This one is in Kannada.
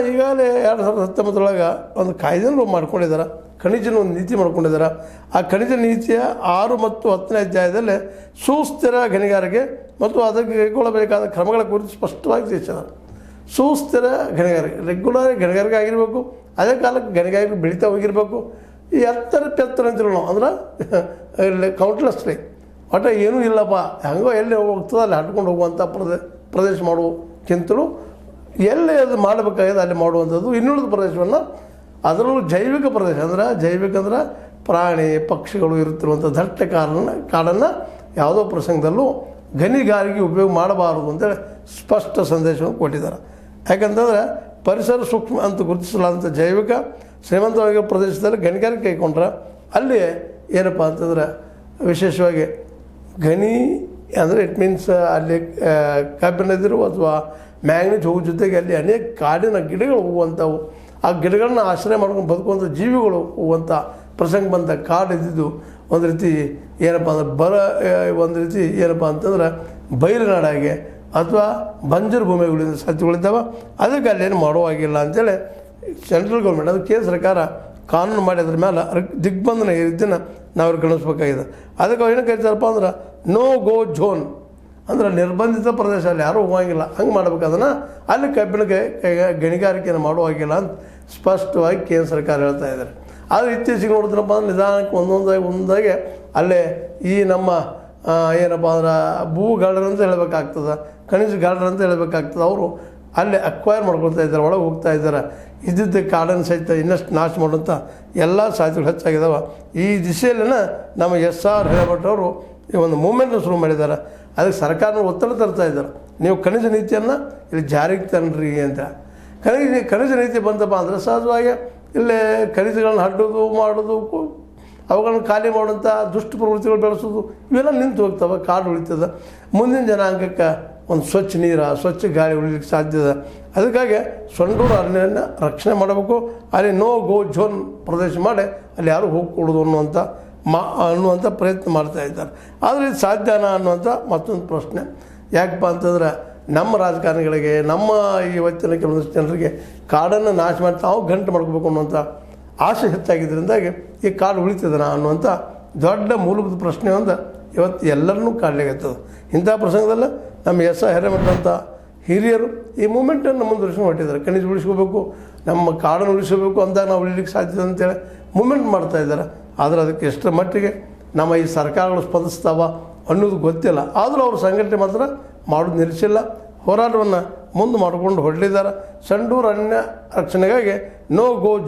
ಈಗಾಗಲೇ 2019 ಒಂದು ಕಾಯ್ದೆನೂ ಮಾಡ್ಕೊಂಡಿದ್ದಾರೆ, ಖನಿಜನ ಒಂದು ನೀತಿ ಮಾಡ್ಕೊಂಡಿದ್ದಾರೆ. ಆ ಖನಿಜ ನೀತಿಯ 6 ಮತ್ತು 10ನೇ ಅಧ್ಯಾಯದಲ್ಲಿ ಸುಸ್ಥಿರ ಗಣಿಗಾರಿಕೆ ಮತ್ತು ಅದಕ್ಕೆ ಕೈಗೊಳ್ಳಬೇಕಾದ ಕ್ರಮಗಳ ಕುರಿತು ಸ್ಪಷ್ಟವಾಗಿ ತಿಳಿಸಿದ್ದಾರೆ. ಸುಸ್ಥಿರ ಗಣಿಗಾರಿಕೆ, ರೆಗ್ಯುಲರ್ ಗಣಿಗಾರಿಕೆ ಆಗಿರಬೇಕು, ಅದೇ ಕಾಲಕ್ಕೆ ಗಣಿಗಾರಿಕೆ ಬೆಳೀತಾ ಹೋಗಿರಬೇಕು. ಈ ಎತ್ತರ ಅಂತಿರೋ ನಾವು ಅಂದ್ರೆ ಕೌಂಟ್ಲೆಸ್ ರೀ, ಒಟ್ಟು ಏನೂ ಇಲ್ಲಪ್ಪ, ಹೆಂಗೋ ಎಲ್ಲಿ ಹೋಗ್ತದೆ ಅಲ್ಲಿ ಹಟ್ಕೊಂಡು ಹೋಗುವಂಥ ಪ್ರದೇಶ ಮಾಡುವಕ್ಕಿಂತಲೂ ಎಲ್ಲಿ ಅದು ಮಾಡಬೇಕಾಗಿದೆ ಅಲ್ಲಿ ಮಾಡುವಂಥದ್ದು. ಇನ್ನುಳಿದ ಪ್ರದೇಶವನ್ನು ಅದರಲ್ಲೂ ಜೈವಿಕ ಪ್ರದೇಶ ಅಂದ್ರೆ ಪ್ರಾಣಿ ಪಕ್ಷಿಗಳು ಇರುತ್ತಿರುವಂಥ ದಟ್ಟ ಕಾಡನ್ನು ಯಾವುದೋ ಪ್ರಸಂಗದಲ್ಲೂ ಗಣಿಗಾರಿಕೆ ಉಪಯೋಗ ಮಾಡಬಾರದು ಅಂತೇಳಿ ಸ್ಪಷ್ಟ ಸಂದೇಶವನ್ನು ಕೊಟ್ಟಿದ್ದಾರೆ. ಯಾಕಂತಂದರೆ ಪರಿಸರ ಸೂಕ್ಷ್ಮ ಅಂತ ಗುರುತಿಸಲಾದಂಥ ಜೈವಿಕ ಶ್ರೀಮಂತವಾಗಿರೋ ಪ್ರದೇಶದಲ್ಲಿ ಗಣಿಗಾರಿಕೆ ಕೈಗೊಂಡ್ರೆ ಅಲ್ಲಿ ಏನಪ್ಪ ಅಂತಂದ್ರೆ ವಿಶೇಷವಾಗಿ ಗಣಿ ಅಂದರೆ ಇಟ್ ಮೀನ್ಸ್ ಅಲ್ಲಿ ಕಬ್ಬಿಣದಿರು ಅಥವಾ ಮ್ಯಾಂಗ್ನೀಸ್ ಹೋಗೋ ಜೊತೆಗೆ ಅಲ್ಲಿ ಅನೇಕ ಕಾಡಿನ ಗಿಡಗಳು ಹೋಗುವಂಥವು, ಆ ಗಿಡಗಳನ್ನ ಆಶ್ರಯ ಮಾಡ್ಕೊಂಡು ಬದುಕುವಂಥ ಜೀವಿಗಳು ಹೋಗುವಂಥ ಪ್ರಸಂಗ ಬಂದ ಕಾಡು ಇದ್ದಿದ್ದು ಒಂದು ರೀತಿ ಏನಪ್ಪ ಅಂದ್ರೆ ಒಂದು ರೀತಿ ಏನಪ್ಪ ಅಂತಂದ್ರೆ ಬಯಲುನಾಡಾಗೆ ಅಥವಾ ಬಂಜರು ಭೂಮಿಗಳಿಂದ ಸಾಧ್ಯಗಳಿದ್ದಾವೆ. ಅದಕ್ಕೆ ಅಲ್ಲೇನು ಮಾಡುವಾಗಿಲ್ಲ ಅಂಥೇಳಿ ಸೆಂಟ್ರಲ್ ಗೌರ್ಮೆಂಟ್ ಅದು ಕೇಂದ್ರ ಸರ್ಕಾರ ಕಾನೂನು ಮಾಡಿ ಅದ್ರ ಮೇಲೆ ದಿಗ್ಬಂಧನ ಇದನ್ನು ನಾವು ಗಣಿಸ್ಬೇಕಾಗಿದೆ. ಅದಕ್ಕೆ ಏನು ಕರಿತಾರಪ್ಪ ಅಂದ್ರೆ ನೋ ಗೋ ಝೋನ್ ಅಂದ್ರೆ ನಿರ್ಬಂಧಿತ ಪ್ರದೇಶ, ಅಲ್ಲಿ ಯಾರೂ ಹೋಗಂಗಿಲ್ಲ, ಹಂಗೆ ಮಾಡ್ಬೇಕು. ಅದನ್ನು ಅಲ್ಲಿ ಕಬ್ಬಿಣಕ್ಕೆ ಗಣಿಗಾರಿಕೆಯನ್ನು ಮಾಡುವಾಗಿಲ್ಲ ಅಂತ ಸ್ಪಷ್ಟವಾಗಿ ಕೇಂದ್ರ ಸರ್ಕಾರ ಹೇಳ್ತಾ ಇದ್ದಾರೆ. ಆದರೆ ಇತ್ತೀಚೆಗೆ ನೋಡಿದ್ರಪ್ಪ ಅಂದ್ರೆ ನಿಧಾನಕ್ಕೆ ಒಂದೊಂದಾಗಿ ಅಲ್ಲೇ ಈ ನಮ್ಮ ಏನಪ್ಪ ಅಂದ್ರೆ ಭೂಗಾಳರು ಅಂತ ಹೇಳಬೇಕಾಗ್ತದೆ, ಖನಿಜ ಗಾಳರು ಅಂತ ಹೇಳಬೇಕಾಗ್ತದೆ. ಅವರು ಅಲ್ಲೇ ಅಕ್ವೈರ್ ಮಾಡ್ಕೊಳ್ತಾ ಇದ್ದಾರೆ, ಒಳಗೆ ಹೋಗ್ತಾ ಇದ್ದಾರೆ. ಇದ್ದಿದ್ದ ಕಾಡನ್ನು ಸಹಿತ ಇನ್ನಷ್ಟು ನಾಶ ಮಾಡುವಂಥ ಎಲ್ಲ ಸಾಧ್ಯತೆಗಳು ಹೆಚ್ಚಾಗಿದ್ದಾವೆ. ಈ ದಿಶೆಯಲ್ಲಿನ ನಮ್ಮ SR ಹಿರೇಮಠ ಅವರು ಈ ಒಂದು ಮೂಮೆಂಟ್ನ ಶುರು ಮಾಡಿದ್ದಾರೆ. ಅದಕ್ಕೆ ಸರ್ಕಾರನ ಒತ್ತಡ ತರ್ತಾ ಇದ್ದಾರೆ, ನೀವು ಖನಿಜ ನೀತಿಯನ್ನು ಇಲ್ಲಿ ಜಾರಿಗೆ ತನ್ನಿರಿ ಅಂತ. ಖನಿಜ ನೀತಿ ಬಂತಪ್ಪ ಅಂದರೆ ಸಹಜವಾಗಿ ಇಲ್ಲೇ ಖನಿಜಗಳನ್ನ ಹಡ್ಡೋದು ಮಾಡೋದು, ಅವುಗಳನ್ನು ಖಾಲಿ ಮಾಡುವಂಥ ದುಷ್ಟ ಪ್ರವೃತ್ತಿಗಳು ಬೆಳೆಸೋದು ಇವೆಲ್ಲ ನಿಂತು ಹೋಗ್ತವೆ, ಕಾಡು ಉಳಿತದೆ. ಮುಂದಿನ ಜನಾಂಗಕ್ಕೆ ಒಂದು ಸ್ವಚ್ಛ ನೀರು ಸ್ವಚ್ಛ ಗಾಳಿ ಉಳಿಲಿಕ್ಕೆ ಸಾಧ್ಯದ. ಅದಕ್ಕಾಗಿ ಸೊಂಡೂರು ಅರಣ್ಯವನ್ನು ರಕ್ಷಣೆ ಮಾಡಬೇಕು, ಅಲ್ಲಿ ನೋ ಗೋ ಝೋನ್ ಪ್ರದೇಶ ಮಾಡಿ ಅಲ್ಲಿ ಯಾರು ಹೋಗ್ಕೊಡೋದು ಅನ್ನುವಂಥ ಪ್ರಯತ್ನ ಮಾಡ್ತಾ ಇದ್ದಾರೆ. ಆದರೆ ಇದು ಸಾಧ್ಯನಾ ಅನ್ನುವಂಥ ಮತ್ತೊಂದು ಪ್ರಶ್ನೆ. ಯಾಕಪ್ಪ ಅಂತಂದ್ರೆ ನಮ್ಮ ರಾಜಕಾರಣಿಗಳಿಗೆ, ನಮ್ಮ ಇವತ್ತಿನ ಕೆಲವೊಂದಿಷ್ಟು ಜನರಿಗೆ ಕಾಡನ್ನು ನಾಶ ಮಾಡಿ ತಾವು ಗಂಟು ಮಾಡ್ಕೋಬೇಕು ಅನ್ನುವಂಥ ಆಸೆ ಹೆಚ್ಚಾಗಿದ್ದರಿಂದಾಗಿ ಈ ಕಾಡು ಉಳಿತದನ ಅನ್ನುವಂಥ ದೊಡ್ಡ ಮೂಲಭೂತ ಪ್ರಶ್ನೆ ಒಂದು ಇವತ್ತು ಎಲ್ಲರನ್ನೂ ಕಾಡಲಿಕ್ಕತ್ತದ. ಇಂಥ ಪ್ರಸಂಗದಲ್ಲ ನಮ್ಮ SR ಹಿರೇಮಠ ಅಂತ ಹಿರಿಯರು ಈ ಮೂಮೆಂಟನ್ನು ಮುಂದುವರಿಸ್ಕೊಂಡು ಹೊಟ್ಟಿದ್ದಾರೆ. ಖನಿಜ ಉಳಿಸ್ಕೋಬೇಕು, ನಮ್ಮ ಕಾಡನ್ನು ಉಳಿಸಬೇಕು ಅಂದಾಗ ನಾವು ಉಳಿಲಿಕ್ಕೆ ಸಾಧ್ಯತೆ ಅಂತೇಳಿ ಮೂಮೆಂಟ್ ಮಾಡ್ತಾಯಿದ್ದಾರೆ. ಆದರೆ ಅದಕ್ಕೆ ಎಷ್ಟರ ಮಟ್ಟಿಗೆ ನಮ್ಮ ಈ ಸರ್ಕಾರಗಳು ಸ್ಪಂದಿಸ್ತಾವ ಅನ್ನೋದು ಗೊತ್ತಿಲ್ಲ. ಆದರೂ ಅವರು ಸಂಘಟನೆ ಮಾತ್ರ ಮಾಡೋದು ನಿಲ್ಲಿಸಿಲ್ಲ, ಹೋರಾಟವನ್ನು ಮುಂದೆ ಮಾಡಿಕೊಂಡು ಹೊರಟಿದ್ದಾರೆ. ಸಂಡೂರು ಅರಣ್ಯ ರಕ್ಷಣೆಗಾಗಿ ನೋ ಗೋ